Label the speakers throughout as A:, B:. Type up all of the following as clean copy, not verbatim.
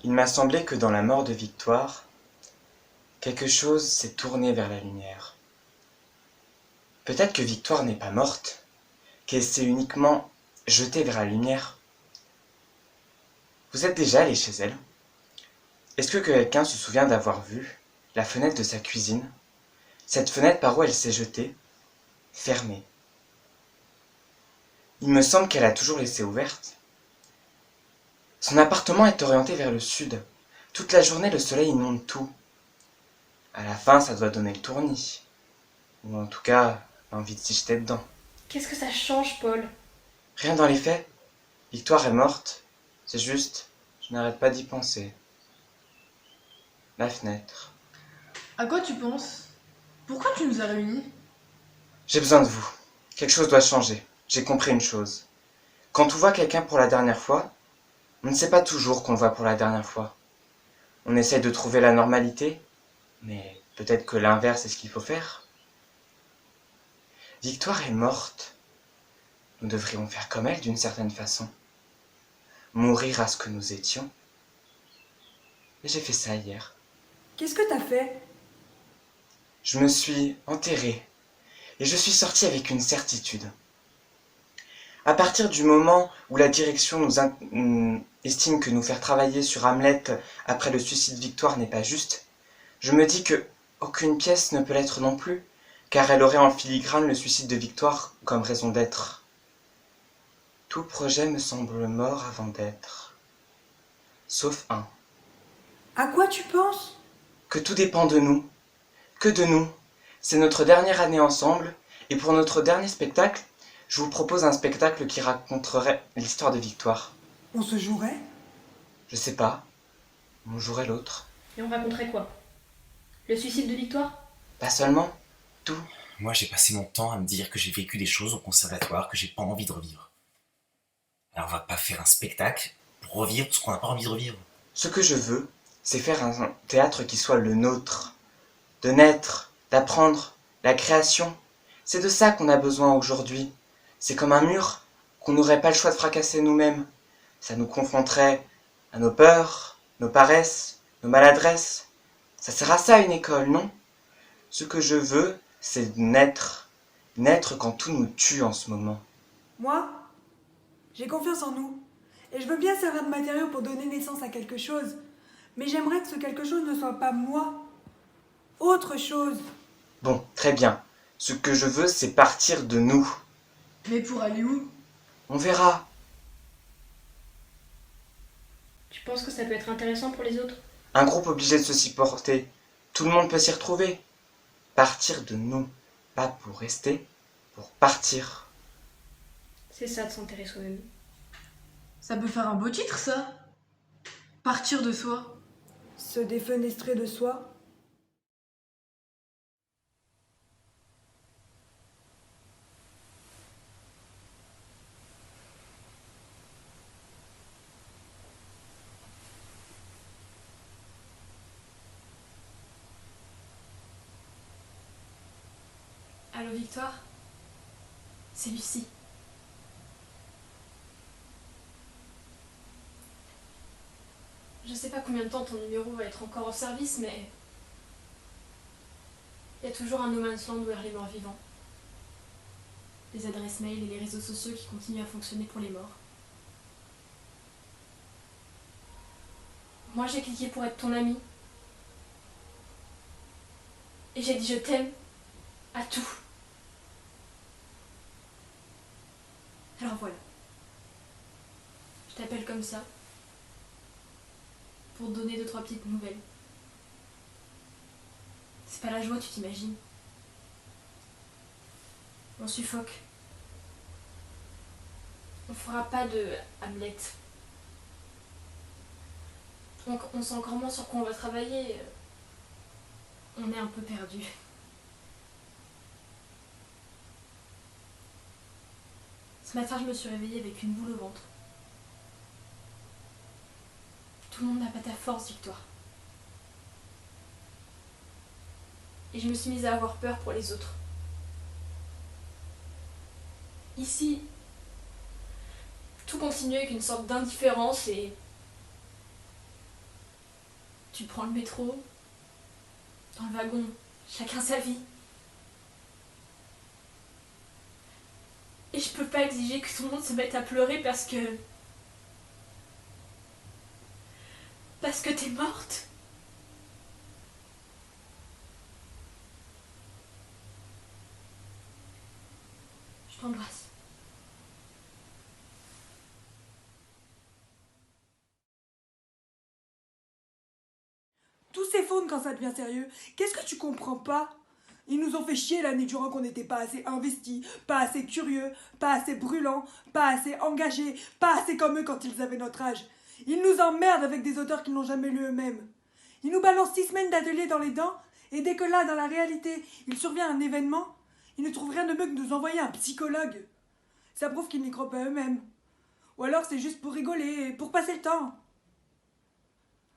A: Il m'a semblé que dans la mort de Victoire, quelque chose s'est tourné vers la lumière. Peut-être que Victoire n'est pas morte, qu'elle s'est uniquement jetée vers la lumière. Vous êtes déjà allé chez elle? Est-ce que quelqu'un se souvient d'avoir vu la fenêtre de sa cuisine? Cette fenêtre par où elle s'est jetée, fermée. Il me semble qu'elle a toujours laissé ouverte. Son appartement est orienté vers le sud. Toute la journée, le soleil inonde tout. À la fin, ça doit donner le tournis. Ou en tout cas, l'envie de s'y jeter dedans.
B: Qu'est-ce que ça change, Paul?
A: Rien dans les faits. Victoire est morte. C'est juste, je n'arrête pas d'y penser. La fenêtre.
C: À quoi tu penses? Pourquoi tu nous as réunis?
A: J'ai besoin de vous. Quelque chose doit changer. J'ai compris une chose. Quand on voit quelqu'un pour la dernière fois, on ne sait pas toujours qu'on le voit pour la dernière fois. On essaie de trouver la normalité, mais peut-être que l'inverse est ce qu'il faut faire. Victoire est morte. Nous devrions faire comme elle d'une certaine façon. Mourir à ce que nous étions. Et j'ai fait ça hier.
D: Qu'est-ce que t'as fait?
A: Je me suis enterré. Et je suis sorti avec une certitude. À partir du moment où la direction estime que nous faire travailler sur Hamlet après le suicide de Victoire n'est pas juste, je me dis que aucune pièce ne peut l'être non plus, car elle aurait en filigrane le suicide de Victoire comme raison d'être. Tout projet me semble mort avant d'être. Sauf un.
D: À quoi tu penses?
A: Que tout dépend de nous. Que de nous. C'est notre dernière année ensemble, et pour notre dernier spectacle, je vous propose un spectacle qui raconterait l'histoire de Victoire.
D: On se jouerait?
A: Je sais pas. On jouerait l'autre.
B: Et on raconterait quoi? Le suicide de Victoire?
A: Pas seulement. Tout.
E: Moi, j'ai passé mon temps à me dire que j'ai vécu des choses au conservatoire que j'ai pas envie de revivre. Alors, on va pas faire un spectacle pour revivre ce qu'on n'a pas envie de revivre.
A: Ce que je veux, c'est faire un théâtre qui soit le nôtre. De naître, d'apprendre, la création. C'est de ça qu'on a besoin aujourd'hui. C'est comme un mur qu'on n'aurait pas le choix de fracasser nous-mêmes. Ça nous confronterait à nos peurs, nos paresses, nos maladresses. Ça sert à ça une école, non? Ce que je veux, c'est naître. Naître quand tout nous tue en ce moment.
D: Moi, j'ai confiance en nous. Et je veux bien servir de matériau pour donner naissance à quelque chose. Mais j'aimerais que ce quelque chose ne soit pas moi. Autre chose.
A: Bon, très bien. Ce que je veux, c'est partir de nous.
C: Mais pour aller où?
A: On verra.
B: Tu penses que ça peut être intéressant pour les autres?
A: Un groupe obligé de se supporter. Tout le monde peut s'y retrouver. Partir de nous. Pas pour rester, pour partir.
B: C'est ça de s'enterrer soi-même.
C: Ça peut faire un beau titre, ça. Partir de soi.
D: Se défenestrer de soi.
F: Allô Victoire? C'est Lucie. Je sais pas combien de temps ton numéro va être encore en service, mais il y a toujours un no man's land vers les morts vivants. Les adresses mail et les réseaux sociaux qui continuent à fonctionner pour les morts. Moi j'ai cliqué pour être ton amie. Et j'ai dit je t'aime à tout. Alors voilà. Je t'appelle comme ça. Pour te donner 2-3 petites nouvelles. C'est pas la joie, tu t'imagines. On suffoque. On fera pas de Hamlet. Donc on sait encore moins sur quoi on va travailler. On est un peu perdu. Ce matin, je me suis réveillée avec une boule au ventre. Tout le monde n'a pas ta force, Victoire. Et je me suis mise à avoir peur pour les autres. Ici, tout continue avec une sorte d'indifférence et Tu prends le métro, dans le wagon, chacun sa vie. Et je peux pas exiger que tout le monde se mette à pleurer parce que t'es morte. Je t'embrasse.
D: Tout s'effondre quand ça devient sérieux. Qu'est-ce que tu comprends pas? Ils nous ont fait chier l'année durant qu'on n'était pas assez investis, pas assez curieux, pas assez brûlants, pas assez engagés, pas assez comme eux quand ils avaient notre âge. Ils nous emmerdent avec des auteurs qu'ils n'ont jamais lus eux-mêmes. Ils nous balancent 6 semaines d'atelier dans les dents, et dès que là, dans la réalité, il survient un événement, ils ne trouvent rien de mieux que de nous envoyer un psychologue. Ça prouve qu'ils n'y croient pas eux-mêmes. Ou alors c'est juste pour rigoler, pour passer le temps.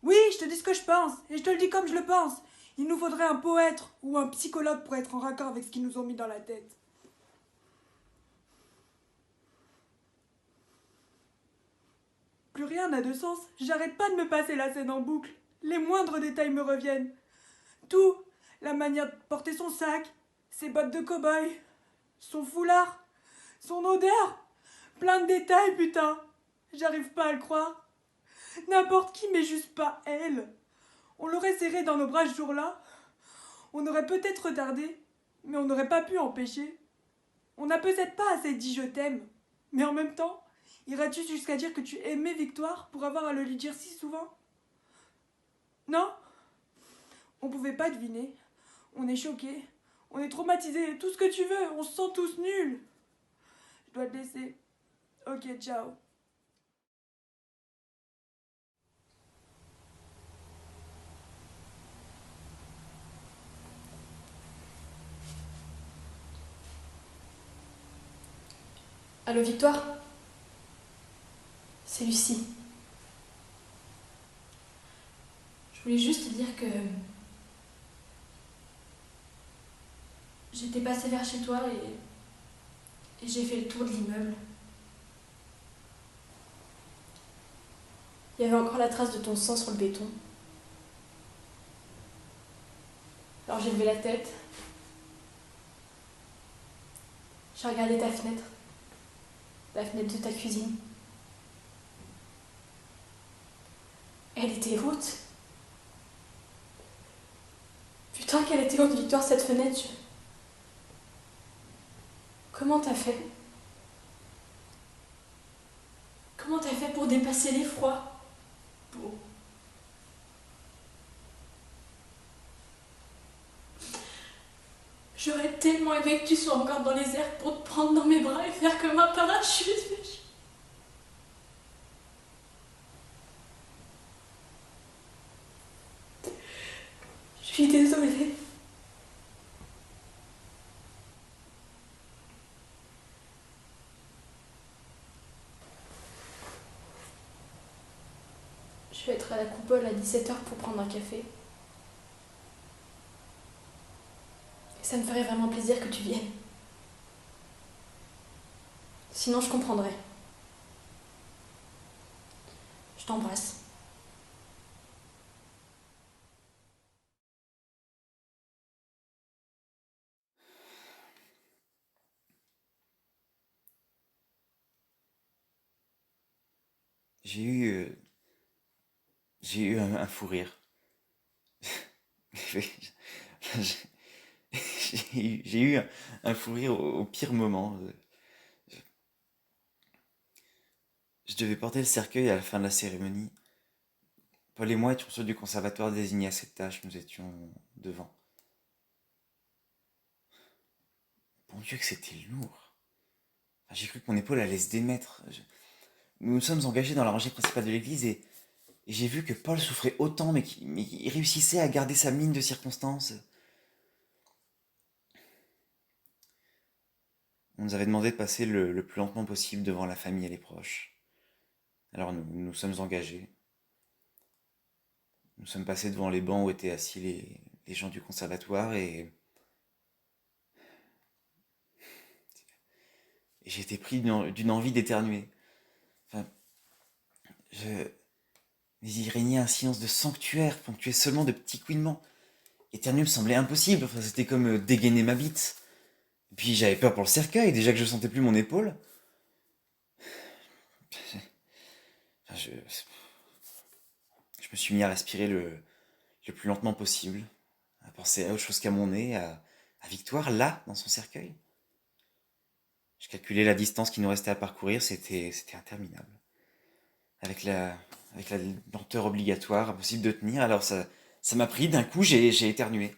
D: Oui, je te dis ce que je pense, et je te le dis comme je le pense. Il nous faudrait un poète ou un psychologue pour être en raccord avec ce qu'ils nous ont mis dans la tête. Plus rien n'a de sens. J'arrête pas de me passer la scène en boucle. Les moindres détails me reviennent. Tout. La manière de porter son sac, ses bottes de cow-boy, son foulard, son odeur. Plein de détails, putain. J'arrive pas à le croire. N'importe qui, mais juste pas elle. On l'aurait serré dans nos bras ce jour-là. On aurait peut-être retardé, mais on n'aurait pas pu empêcher. On n'a peut-être pas assez dit je t'aime, mais en même temps, iras-tu jusqu'à dire que tu aimais Victoire pour avoir à le lui dire si souvent? Non? On pouvait pas deviner. On est choqués, on est traumatisés, tout ce que tu veux, on se sent tous nuls. Je dois te laisser. Ok, ciao.
F: Allô Victoire? C'est Lucie. Je voulais juste te dire que j'étais passée vers chez toi et j'ai fait le tour de l'immeuble. Il y avait encore la trace de ton sang sur le béton. Alors j'ai levé la tête. J'ai regardé ta fenêtre. La fenêtre de ta cuisine. Elle était haute. Putain, qu'elle était haute, Victoire, cette fenêtre. Comment t'as fait? Comment t'as fait pour dépasser l'effroi? Pour... J'aurais tellement aimé que tu sois encore dans les airs pour te prendre dans mes bras et faire comme un parachute. Je suis désolée. Je vais être à la coupole à 17h pour prendre un café. Et ça me ferait vraiment plaisir que tu viennes. Sinon, je comprendrais. Je t'embrasse.
E: J'ai eu, j'ai eu un fou rire. J'ai eu un fou rire au pire moment. Je devais porter le cercueil à la fin de la cérémonie. Paul et moi étions ceux du conservatoire désignés à cette tâche. Nous étions devant. Bon Dieu que c'était lourd. Enfin, j'ai cru que mon épaule allait se démettre. Nous nous sommes engagés dans la rangée principale de l'église et j'ai vu que Paul souffrait autant, mais qu'il réussissait à garder sa mine de circonstance. On nous avait demandé de passer le plus lentement possible devant la famille et les proches. Alors nous nous sommes engagés. Nous sommes passés devant les bancs où étaient assis les gens du conservatoire et j'ai été pris d'une envie d'éternuer. Enfin, je, Mais il régnait un silence de sanctuaire, ponctué seulement de petits couinements. Éternuer me semblait impossible, enfin, c'était comme dégainer ma bite. Et puis j'avais peur pour le cercueil, déjà que je sentais plus mon épaule. Enfin, je me suis mis à respirer le plus lentement possible, à penser à autre chose qu'à mon nez, à Victoire, là, dans son cercueil. Je calculais la distance qui nous restait à parcourir, c'était interminable. Avec la lenteur obligatoire, impossible de tenir, alors ça m'a pris, d'un coup j'ai éternué.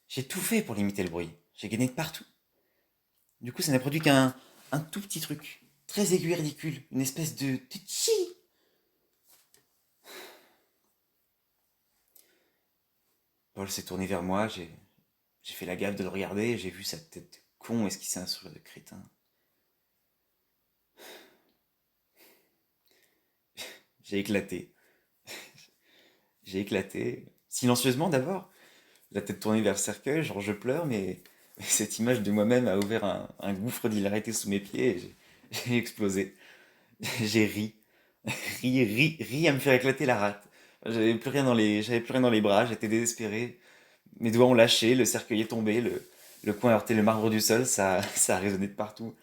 E: J'ai tout fait pour limiter le bruit, j'ai gainé de partout. Du coup ça n'a produit qu'un tout petit truc, très aigu et ridicule, une espèce de chi. Paul s'est tourné vers moi, j'ai fait la gaffe de le regarder, et j'ai vu sa tête de con esquisser un sourire de crétin. J'ai éclaté. J'ai éclaté, silencieusement d'abord, la tête tournée vers le cercueil, genre je pleure, mais cette image de moi-même a ouvert un gouffre d'hilarité sous mes pieds et j'ai explosé. J'ai ri, ri à me faire éclater la rate. J'avais plus rien dans les bras, j'étais désespéré. Mes doigts ont lâché, le cercueil est tombé, le coin a heurté le marbre du sol, ça a résonné de partout.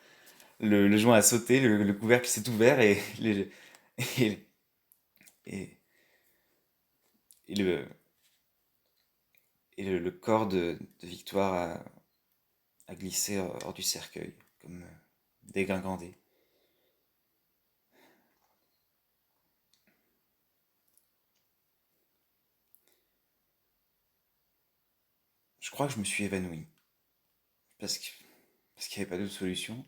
E: Le joint a sauté, le couvercle s'est ouvert et, et, et le corps de Victoire a glissé hors du cercueil, comme dégingandé. Je crois que je me suis évanoui, parce qu'il n'y avait pas d'autre solution.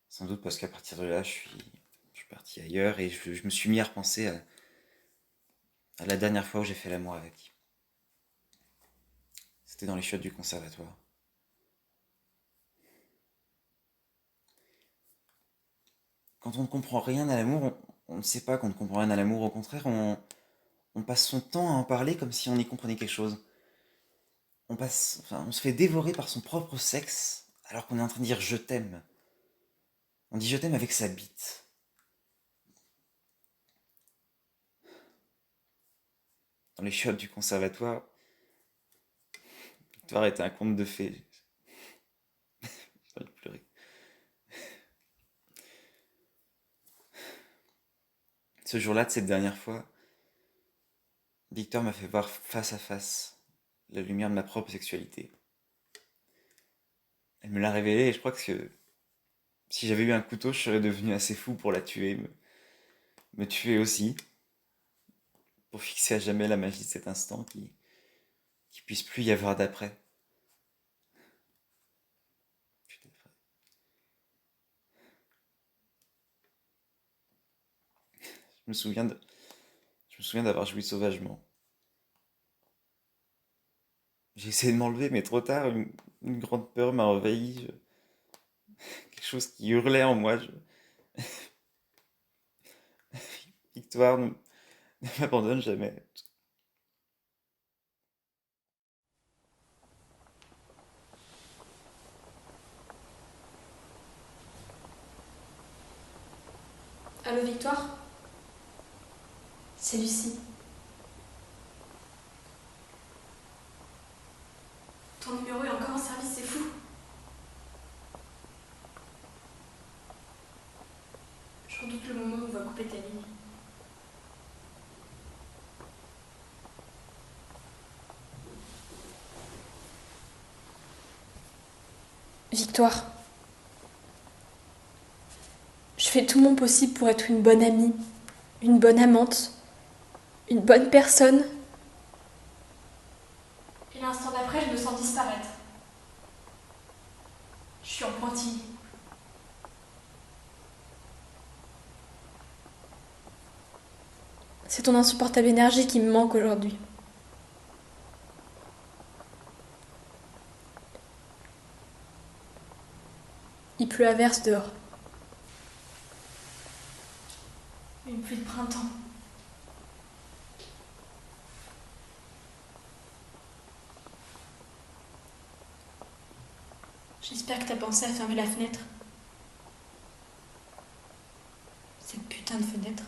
E: Sans doute parce qu'à partir de là, je suis parti ailleurs et je me suis mis à repenser à la dernière fois où j'ai fait l'amour avec. C'était dans les chiottes du conservatoire. Quand on ne comprend rien à l'amour, on ne sait pas qu'on ne comprend rien à l'amour. Au contraire, on passe son temps à en parler comme si on y comprenait quelque chose. On se fait dévorer par son propre sexe alors qu'on est en train de dire je t'aime. On dit je t'aime avec sa bite. Dans les chiottes du conservatoire, Victoire était un conte de fées. J'ai envie de pleurer. Ce jour-là, de cette dernière fois, Victor m'a fait voir face à face la lumière de ma propre sexualité. Elle me l'a révélé et je crois que si j'avais eu un couteau, je serais devenu assez fou pour la tuer, me tuer aussi, pour fixer à jamais la magie de cet instant qui puisse plus y avoir d'après. Je me souviens d'avoir joui sauvagement. J'ai essayé de m'enlever, mais trop tard, une grande peur m'a envahi. Quelque chose qui hurlait en moi. Victoire, ne m'abandonne jamais.
F: Allô Victoire? C'est Lucie. Ton numéro est encore en service, c'est fou. Je redoute le moment où on va couper ta ligne. Victoire. Je fais tout mon possible pour être une bonne amie, une bonne amante, une bonne personne. Et l'instant d'après, je me sens disparaître. Je suis en pointille. C'est ton insupportable énergie qui me manque aujourd'hui. Il pleut à verse dehors. Une pluie de printemps. J'espère que t'as pensé à fermer la fenêtre. Cette putain de fenêtre.